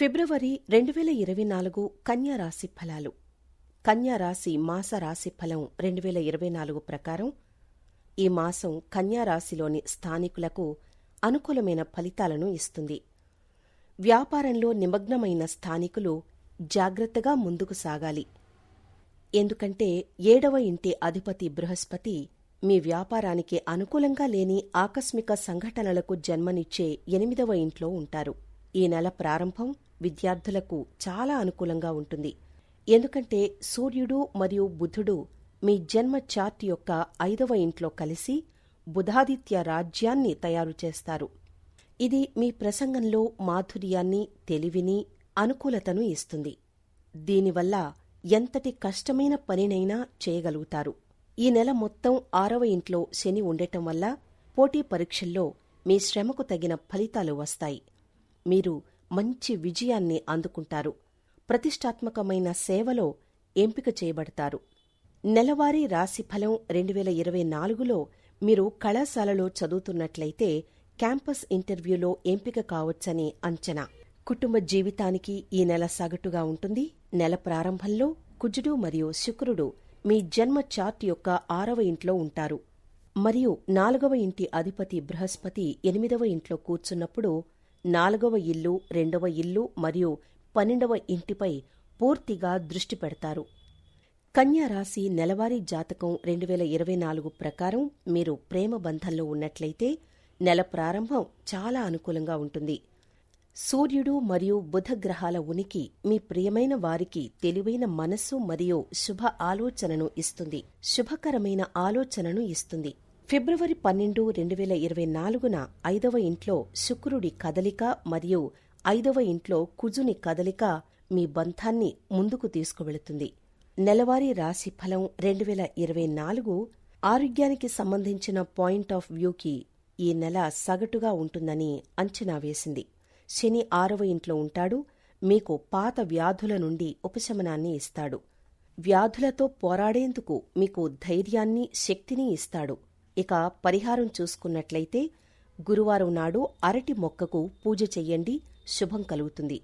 ఫిబ్రవరి 2024 కన్యా రాశి ఫలాలు. కన్యా రాశి మాస రాశి ఫలం 2024 ప్రకారం ఈ మాసం కన్యా రాశిలోని స్థానికులకు అనుకూలమైన ఫలితాలను ఇస్తుంది. వ్యాపారంలో నిమగ్నమైన స్థానికులు జాగ్రత్తగా ముందుకు సాగాలి. ఎందుకంటే 7వ ఇంటి అధిపతి బృహస్పతి మీ వ్యాపారానికి అనుకూలంగా లేని ఆకస్మిక సంఘటనలకు జన్మనిచ్చే 8వ ఇంట్లో ఉంటారు. ఈ నెల ప్రారంభం విద్యార్థులకు చాలా అనుకూలంగా ఉంటుంది. ఎందుకంటే సూర్యుడు మరియు బుధుడు మీ జన్మ చార్ట్ యొక్క 5వ ఇంట్లో కలిసి బుధాదిత్య రాజ్యాన్ని తయారు చేస్తారు. ఇది మీ ప్రసంగంలో మాధుర్యాన్ని, తెలివిని, అనుకూలతను ఇస్తుంది. దీనివల్ల ఎంతటి కష్టమైన పనినైనా చేయగలుగుతారు. ఈ నెల మొత్తం 6వ ఇంట్లో శని ఉండటం వల్ల పోటీ పరీక్షల్లో మీ శ్రమకు తగిన ఫలితాలు వస్తాయి. మీరు మంచి విజయాన్ని అందుకుంటారు. ప్రతిష్టాత్మకమైన సేవలో ఎంపిక చేయబడతారు. నెలవారీ రాశిఫలం 2024లో మీరు కళాశాలలో చదువుతున్నట్లయితే క్యాంపస్ ఇంటర్వ్యూలో ఎంపిక కావచ్చని అంచనా. కుటుంబ జీవితానికి ఈ నెల సగటుగా ఉంటుంది. నెల ప్రారంభంలో కుజుడు మరియు శుక్రుడు మీ జన్మ చార్ట్ యొక్క 6వ ఇంట్లో ఉంటారు మరియు 4వ ఇంటి అధిపతి బృహస్పతి 8వ ఇంట్లో కూర్చున్నప్పుడు 4వ ఇల్లు, 2వ ఇల్లు మరియు 12వ ఇంటిపై పూర్తిగా దృష్టి పెడతారు. కన్యా రాశి నెలవారీ జాతకం 2024 ప్రకారం మీరు ప్రేమ బంధంలో ఉన్నట్లయితే నెల ప్రారంభం చాలా అనుకూలంగా ఉంటుంది. సూర్యుడు మరియు బుధ గ్రహాల ఉనికి మీ ప్రియమైన వారికి తెలివైన మనస్సు మరియు శుభ ఆలోచనను ఇస్తుంది. శుభకరమైన ఆలోచనను ఇస్తుంది. ఫిబ్రవరి 12, 2024న 5వ ఇంట్లో శుక్రుడి కదలిక మరియు 5వ ఇంట్లో కుజుని కదలిక మీ బంధాన్ని ముందుకు తీసుకువెళుతుంది. నెలవారీ రాశి ఫలం 2024 ఆరోగ్యానికి సంబంధించిన పాయింట్ ఆఫ్ వ్యూకి ఈ నెల సగటుగా ఉంటుందని అంచనా వేసింది. శని 6వ ఇంట్లో ఉంటాడు. మీకు పాత వ్యాధుల నుండి ఉపశమనాన్ని ఇస్తాడు. వ్యాధులతో పోరాడేందుకు మీకు ధైర్యాన్ని, శక్తిని ఇస్తాడు. ఇక పరిహారం చూసుకున్నట్లయితే గురువారం నాడు అరటి మొక్కకు పూజ చెయ్యండి. శుభం కలుగుతుంది.